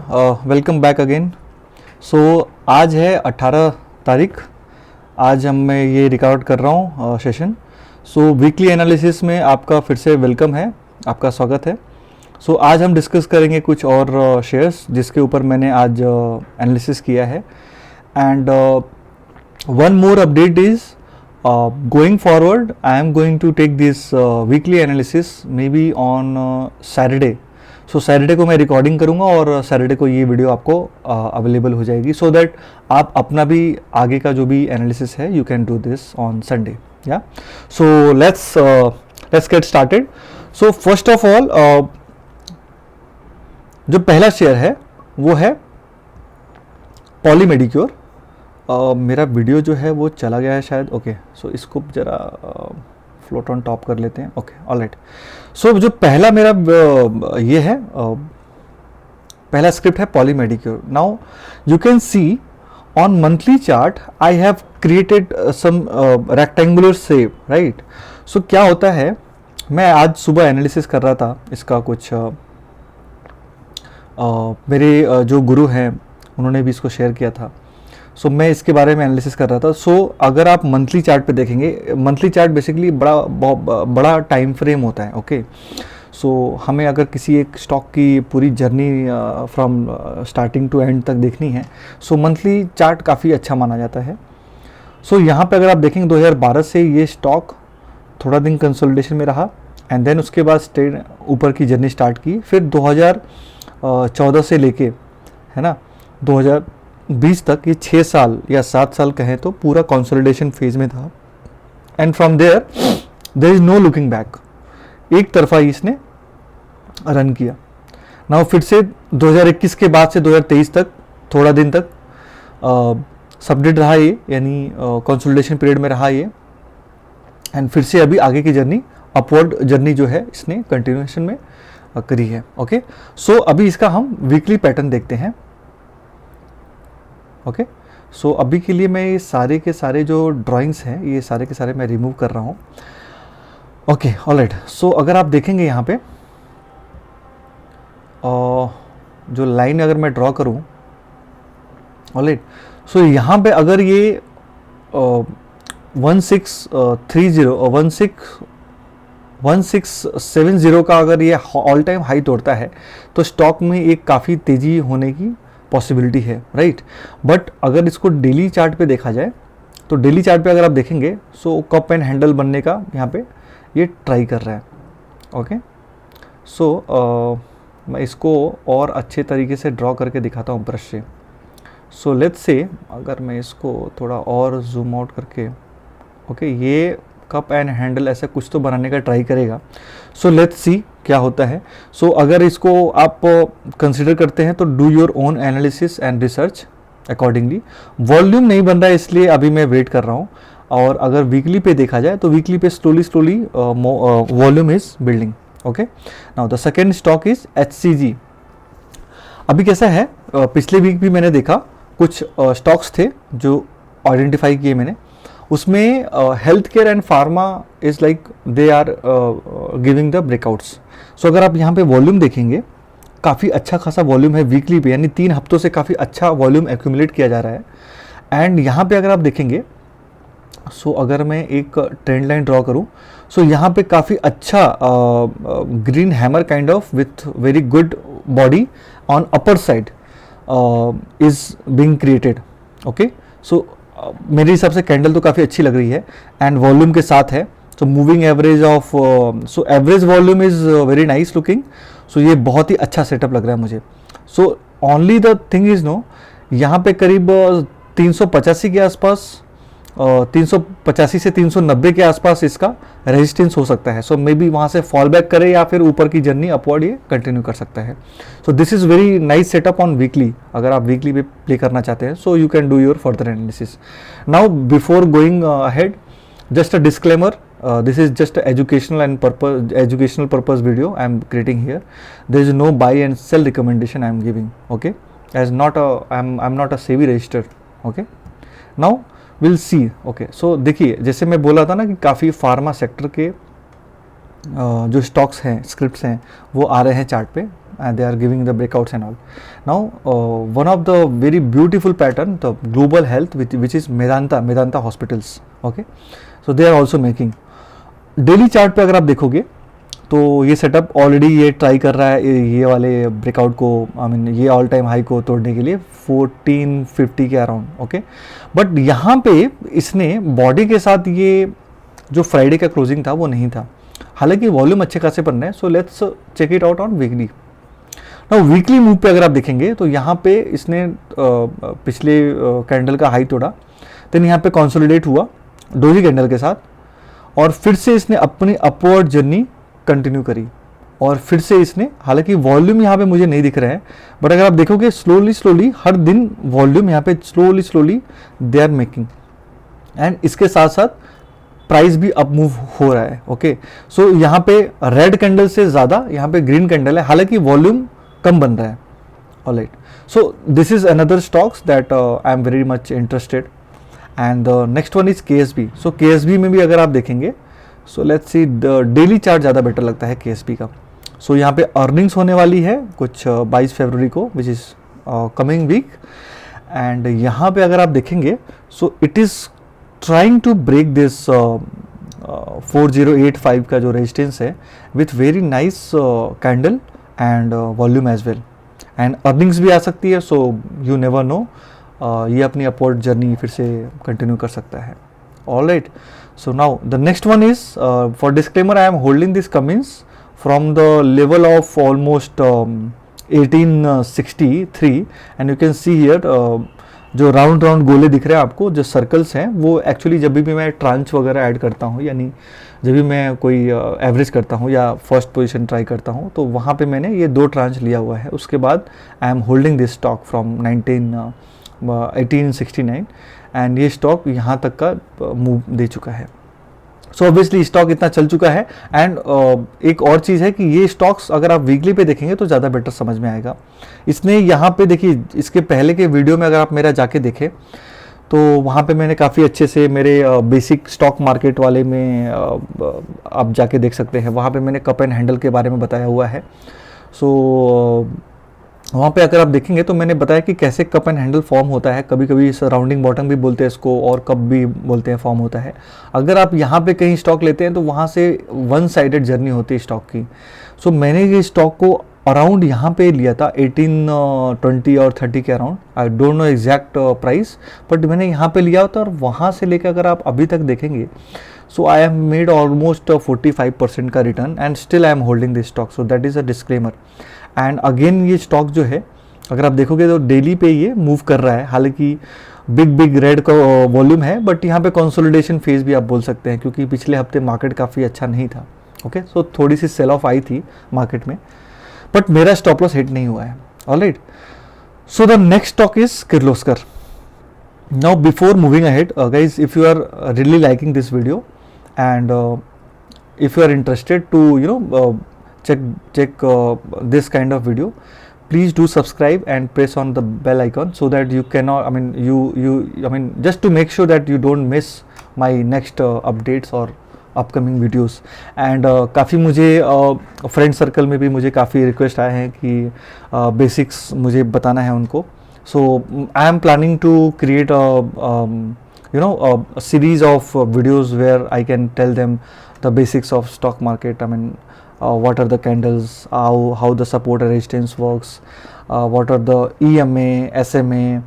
Welcome back again. सो आज है 18 तारीख। आज मैं ये रिकॉर्ड कर रहा हूँ सेशन। सो वीकली एनालिसिस में आपका फिर से वेलकम है, आपका स्वागत है। सो आज हम डिस्कस करेंगे कुछ और शेयर्स जिसके ऊपर मैंने आज एनालिसिस किया है। And one more update is going forward I am going to take this weekly analysis maybe on Saturday. So Saturday को मैं रिकॉर्डिंग करूंगा और सैटरडे को ये वीडियो आपको अवेलेबल हो जाएगी, सो दैट आप अपना भी आगे का जो भी एनालिसिस है you can do this on Sunday. या so let's get started. So first of all जो पहला शेयर है वो है पॉली मेडिक्योर। मेरा वीडियो जो है वो चला गया है शायद। ओके, सो इसको जरा फ्लोट ऑन टॉप कर लेते हैं। Okay, alright. सो जो पहला मेरा ये है पहला स्क्रिप्ट है Poly Medicure. Now you can see on monthly chart I have created some rectangular shape, right. So क्या होता है, मैं आज सुबह एनालिसिस कर रहा था इसका कुछ मेरे जो गुरु हैं उन्होंने भी इसको शेयर किया था। सो मैं इसके बारे में एनालिसिस कर रहा था। सो अगर आप मंथली चार्ट पे देखेंगे, मंथली चार्ट बेसिकली बड़ा टाइम फ्रेम होता है। ओके, सो हमें अगर किसी एक स्टॉक की पूरी journey from starting to end तक देखनी है, सो मंथली चार्ट काफ़ी अच्छा माना जाता है। सो यहाँ पे अगर आप देखेंगे 2012 से ये स्टॉक थोड़ा दिन कंसोलिडेशन में रहा एंड देन उसके बाद स्टेट ऊपर की जर्नी स्टार्ट की। फिर 2014 से लेके, है ना, 2020 तक ये 6 साल या 7 साल कहें तो पूरा कंसोलिडेशन फेज में था। And from there is no looking back, एक तरफा ही इसने रन किया। नाउ फिर से 2021 के बाद से 2023 तक थोड़ा दिन तक सबडिड रहा ये, यानी कंसोलिडेशन पीरियड में रहा ये। एंड फिर से अभी आगे की जर्नी, अपवर्ड जर्नी जो है इसने कंटिन्यूएशन में करी है। ओके, सो अभी इसका हम वीकली पैटर्न देखते हैं। ओके, सो अभी के लिए मैं ये सारे के सारे जो ड्राइंग्स हैं ये सारे के सारे मैं रिमूव कर रहा हूँ। Okay, alright. सो अगर आप देखेंगे यहाँ पे जो लाइन अगर मैं ड्रॉ करूँ, ऑलराइट, सो यहाँ पे अगर ये 1670 का अगर ये ऑल टाइम हाई तोड़ता है तो स्टॉक में एक काफ़ी तेज़ी होने की पॉसिबिलिटी है, राइट। बट अगर इसको डेली चार्ट पे देखा जाए तो डेली चार्ट पे अगर आप देखेंगे सो कप एंड हैंडल बनने का यहाँ पे ये ट्राई कर रहा है। ओके, सो मैं इसको और अच्छे तरीके से ड्रॉ करके दिखाता हूँ ब्रश से। सो लेट्स से अगर मैं इसको थोड़ा और जूम आउट करके, ओके, ये कप एंड हैंडल ऐसा कुछ तो बनाने का ट्राई करेगा। सो लेट्स सी क्या होता है। सो अगर इसको आप कंसिडर करते हैं तो do your own analysis and research accordingly. Volume नहीं बन रहा है इसलिए अभी मैं वेट कर रहा हूँ। और अगर वीकली पे देखा जाए तो वीकली पे slowly volume is building. Okay, now the second stock is HCG। अभी कैसा है, पिछले वीक भी मैंने देखा कुछ स्टॉक्स थे जो आइडेंटिफाई किए मैंने, उसमें health care and pharma is like they are giving the breakouts. So अगर आप यहाँ पे वॉल्यूम देखेंगे काफ़ी अच्छा खासा वॉल्यूम है वीकली पे, यानी 3 हफ्तों से काफ़ी अच्छा वॉल्यूम एक्यूमुलेट किया जा रहा है। एंड यहाँ पे अगर आप देखेंगे सो अगर मैं एक ट्रेंड लाइन ड्रॉ करूँ, सो यहाँ पे काफ़ी अच्छा green hammer kind of with very good body on upper side is being created. Okay, so मेरे हिसाब से कैंडल तो काफ़ी अच्छी लग रही है एंड वॉल्यूम के साथ है। So moving average of, so average volume is very nice looking. So ये बहुत ही अच्छा सेटअप लग रहा है मुझे। So only the thing is no, यहाँ पे करीब 385 के आसपास, 385 से 390 के आसपास इसका रेजिस्टेंस हो सकता है। सो मे बी वहाँ से फॉल बैक करे या फिर ऊपर की जर्नी अपवर्ड ये कंटिन्यू कर सकता है। So this is very nice setup on weekly. अगर आप वीकली पे प्ले करना चाहते हैं सो you can do your further analysis. Now before going ahead, just a disclaimer, this is just a educational purpose video I am creating here. There is no buy and sell recommendation I am giving, okay, as not a I'm not a SEBI registered. Okay, now we'll see. Okay, so देखिए जैसे मैं बोला था ना कि काफ़ी pharma sector के जो स्टॉक्स हैं, स्क्रिप्ट्स हैं, वो आ रहे हैं चार्ट पे। and they are giving the breakouts and all. Now one of the very beautiful pattern, the global health, which is Medanta hospitals. Okay, so they are also making. Daily chart पे अगर आप देखोगे तो ये setup already ये try कर रहा है ये वाले ब्रेकआउट को, आई मीन ये ऑल टाइम हाई को तोड़ने के लिए 1450 के अराउंड. ओके, बट यहाँ पे इसने बॉडी के साथ ये जो फ्राइडे का क्लोजिंग था वो नहीं था, हालांकि वॉल्यूम अच्छे खासे बन रहे हैं. So let's check it out on weekly. Now weekly move पे अगर आप देखेंगे तो यहाँ पे इसने पिछले कैंडल का हाई तोड़ा, देन यहाँ पे कंसोलिडेट हुआ डोजी कैंडल के साथ, और फिर से इसने अपनी अपवर्ड जर्नी कंटिन्यू करी, और फिर से इसने, हालांकि वॉल्यूम यहाँ पे मुझे नहीं दिख रहे हैं, बट अगर आप देखोगे स्लोली हर दिन वॉल्यूम यहाँ पे slowly they are making, and इसके साथ साथ प्राइस भी अप मूव हो रहा है. ओके, सो यहाँ पे रेड कैंडल से ज़्यादा यहाँ पे ग्रीन कैंडल है, हालांकि वॉल्यूम कम बन रहा है. Alright, so this is another stocks that I am very much interested. And next one is KSB. So KSB में भी अगर आप देखेंगे, so let's see, daily chart ज़्यादा बेटर लगता है KSB का. सो यहाँ पे अर्निंग्स होने वाली है कुछ 22 फरवरी को, which is coming week. And यहाँ पे अगर आप देखेंगे, so it is trying to break this 4085 का जो रेजिस्टेंस है, with very nice candle and volume as well, and earnings भी आ सकती है. सो यू नेवर नो, ये अपनी अपवर्ड जर्नी फिर से कंटिन्यू कर सकता है. Alright, so now the next one is, for disclaimer, I am holding this Cummins from the level of almost 1863, and you can see here जो round गोले दिख रहे हैं आपको, जो सर्कल्स हैं, वो एक्चुअली जब भी मैं ट्रांच वगैरह ऐड करता हूँ, यानी जब भी मैं कोई एवरेज करता हूँ या फर्स्ट पोजीशन ट्राई करता हूँ, तो वहाँ पे मैंने ये 2 ट्रांच लिया हुआ है. उसके बाद I am holding this stock from 1869, and ये स्टॉक यहाँ तक का मूव दे चुका है. सो ऑब्वियसली स्टॉक इतना चल चुका है. एंड एक और चीज़ है कि ये स्टॉक्स अगर आप वीकली पे देखेंगे तो ज़्यादा बेटर समझ में आएगा. इसने यहाँ पे देखिए, इसके पहले के वीडियो में अगर आप मेरा जाके देखें तो वहाँ पे मैंने काफ़ी अच्छे से मेरे बेसिक स्टॉक मार्केट वाले में आप जाके देख सकते हैं, वहाँ पे मैंने कप एंड हैंडल के बारे में बताया हुआ है. सो वहाँ पे अगर आप देखेंगे तो मैंने बताया कि कैसे कप एंड हैंडल फॉर्म होता है. कभी कभी सराउंडिंग बॉटम भी बोलते हैं इसको, और कप भी बोलते हैं, फॉर्म होता है. अगर आप यहाँ पे कहीं स्टॉक लेते हैं तो वहाँ से वन साइडेड जर्नी होती है स्टॉक की. सो मैंने ये स्टॉक को अराउंड यहाँ पे लिया था 1820 और 30 के around. I don't know exact price, but मैंने यहाँ पे लिया था, और वहाँ से लेकर अगर आप अभी तक देखेंगे, सो आई हैव मेड ऑलमोस्ट 45% का return, and still I am holding this stock. So that is a disclaimer. And again ये स्टॉक जो है, अगर आप देखोगे तो डेली पे ये मूव कर रहा है, हालांकि बिग रेड का वॉल्यूम है, बट यहाँ पे कंसोलिडेशन फेज भी आप बोल सकते हैं, क्योंकि पिछले हफ्ते मार्केट काफ़ी अच्छा नहीं था. ओके, सो थोड़ी सी सेल ऑफ आई थी मार्केट में, बट मेरा स्टॉप लॉस हिट नहीं हुआ है. Alright, so the next stock is Kirloskar. Now before moving ahead guys, if you are really liking this video and if you are interested to check this kind of video, please do subscribe and press on the bell icon, so that you cannot, just to make sure that you don't miss my next updates or upcoming videos. And काफ़ी मुझे friend circle में भी मुझे काफ़ी request आए हैं कि basics मुझे बताना है उनको. so I am planning to create a series of videos where I can tell them the basics of stock market. What are the candles, how the support and resistance works, what are the EMA, SMA,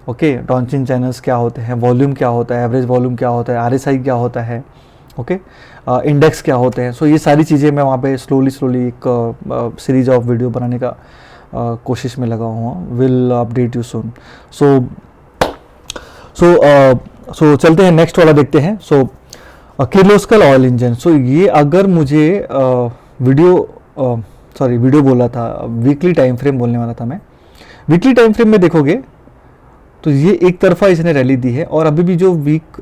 okay, Donchian channels क्या होते हैं, volume क्या होता है, average volume क्या होता है, RSI क्या होता है, ओके, इंडेक्स क्या होते हैं. सो ये सारी चीज़ें मैं वहाँ पे स्लोली एक सीरीज ऑफ वीडियो बनाने का कोशिश में लगा हुआ हूँ. Will update you soon. So चलते हैं, नेक्स्ट वाला देखते हैं. So Kirloskar oil engine. So ये अगर मुझे वीडियो बोला था, वीकली टाइम फ्रेम बोलने वाला था मैं. वीकली टाइम फ्रेम में देखोगे तो ये एक तरफा इसने रैली दी है, और अभी भी जो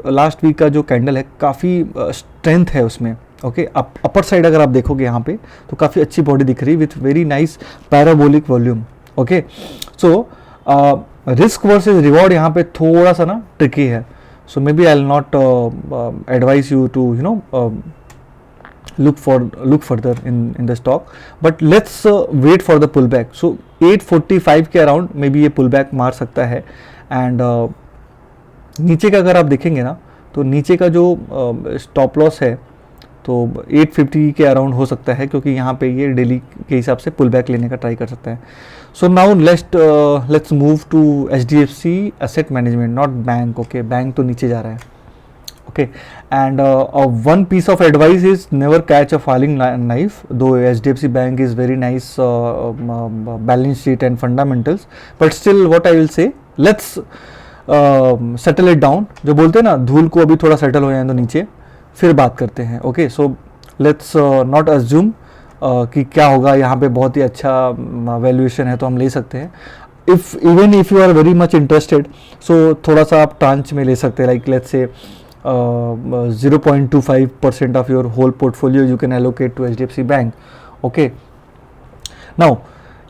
लास्ट वीक का जो कैंडल है, काफ़ी स्ट्रेंथ है उसमें. ओके, अपर साइड अगर आप देखोगे यहाँ पे तो काफ़ी अच्छी बॉडी दिख रही है with very nice parabolic volume. Okay, so risk versus reward यहाँ पे थोड़ा सा ना ट्रिकी है. So may B I will not advice you to look further in the stock, but let's wait for the pullback. So 845 के around may be ये pullback मार सकता है. एंड नीचे का अगर आप देखेंगे ना, तो नीचे का जो स्टॉप लॉस है तो 850 के अराउंड हो सकता है, क्योंकि यहाँ पे ये डेली के हिसाब से पुल बैक लेने का ट्राई कर सकता है. So now let's move to HDFC asset management, not bank. Okay, bank तो नीचे जा रहा है. Okay, and one piece of advice is never catch a falling knife. Though HDFC bank is very nice balance sheet and fundamentals, but still what I will say, let's settle it down. जो बोलते हैं ना, धूल को अभी थोड़ा settle हो जाए तो नीचे, फिर बात करते हैं. Okay, so let's not assume कि क्या होगा. यहाँ पे बहुत ही अच्छा वैल्यूएशन है तो हम ले सकते हैं. Even if you are very much interested, so थोड़ा सा आप ट्रांच में ले सकते हैं. Like let's say 0.25% of your whole portfolio you can allocate to HDFC bank. Okay, now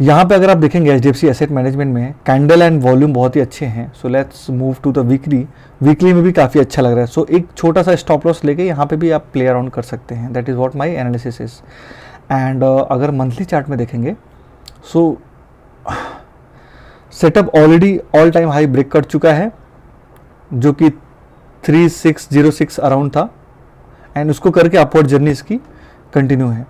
यहाँ पे अगर आप देखेंगे HDFC एसेट मैनेजमेंट में कैंडल एंड वॉल्यूम बहुत ही अच्छे हैं. So let's move to the weekly में भी काफ़ी अच्छा लग रहा है. सो एक छोटा सा स्टॉप लॉस लेके यहाँ पे भी आप प्ले अराउंड कर सकते हैं. That is what my analysis is. And अगर मंथली चार्ट में देखेंगे, so setup already all time high break कर चुका है, जो कि 3606 अराउंड था, एंड उसको करके अपवर्ड जर्नी इसकी कंटिन्यू है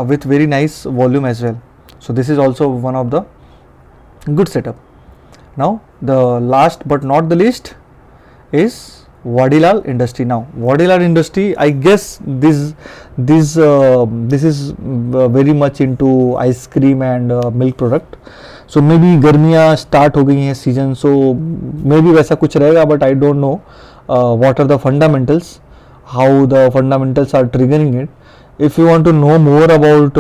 with very nice volume as well. So this is also one of the good setup. Now the last but not the least is Vadilal Industry. Now Vadilal Industry, I guess this is very much into ice cream and milk product. So maybe गर्मियाँ start हो गई हैं season, so maybe वैसा कुछ रहेगा, but I don't know what are the fundamentals, how the fundamentals are triggering it. If you want to know more about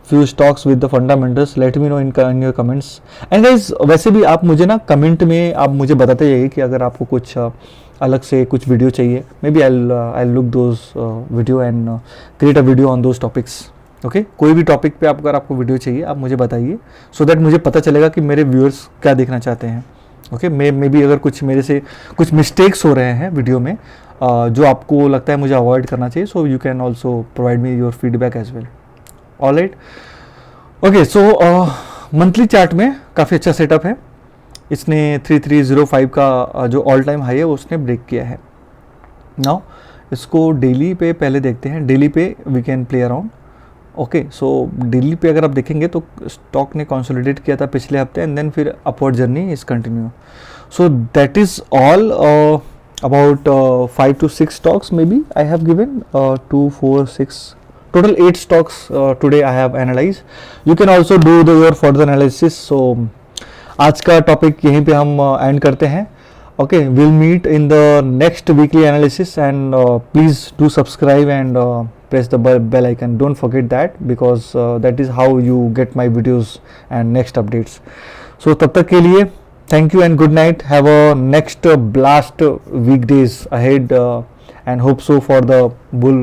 few stocks with the fundamentals, let me know in your comments. And guys, वैसे भी आप मुझे ना comment में आप मुझे बताते जाइए कि अगर आपको कुछ अलग से कुछ वीडियो चाहिए. May be I look those video and create a video on those topics. Okay, कोई भी टॉपिक पे अगर आपको वीडियो चाहिए आप मुझे बताइए, सो दैट मुझे पता चलेगा कि मेरे व्यूअर्स क्या देखना चाहते हैं. ओके, मे बी अगर कुछ मेरे से कुछ मिस्टेक्स हो रहे हैं वीडियो में जो आपको लगता है मुझे अवॉइड करना चाहिए, so you can also provide me your feedback as well. Alright, okay, so monthly chart में काफ़ी अच्छा सेटअप है. इसने 3305 का जो ऑल टाइम हाई है वो उसने ब्रेक किया है. नाउ इसको डेली पे पहले देखते हैं. डेली पे we can play around. Okay, so daily पे अगर आप देखेंगे तो स्टॉक ने कंसोलिडेट किया था पिछले हफ्ते, एंड देन फिर upward journey is continue. So that is all about 5 to 6 stocks maybe I have given 2 4 6 total 8 stocks today I have analyzed. You can also do your further analysis. So आज का topic यहीं पे हम and करते हैं. Okay, we'll meet in the next weekly analysis, and please do subscribe and press the bell icon. Don't forget that, because that is how you get my videos and next updates. So तब तक के लिए thank you and good night. Have a next blast weekdays ahead, and hope so for the bull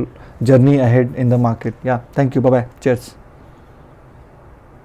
journey ahead in the market. Yeah, thank you. Bye bye. Cheers.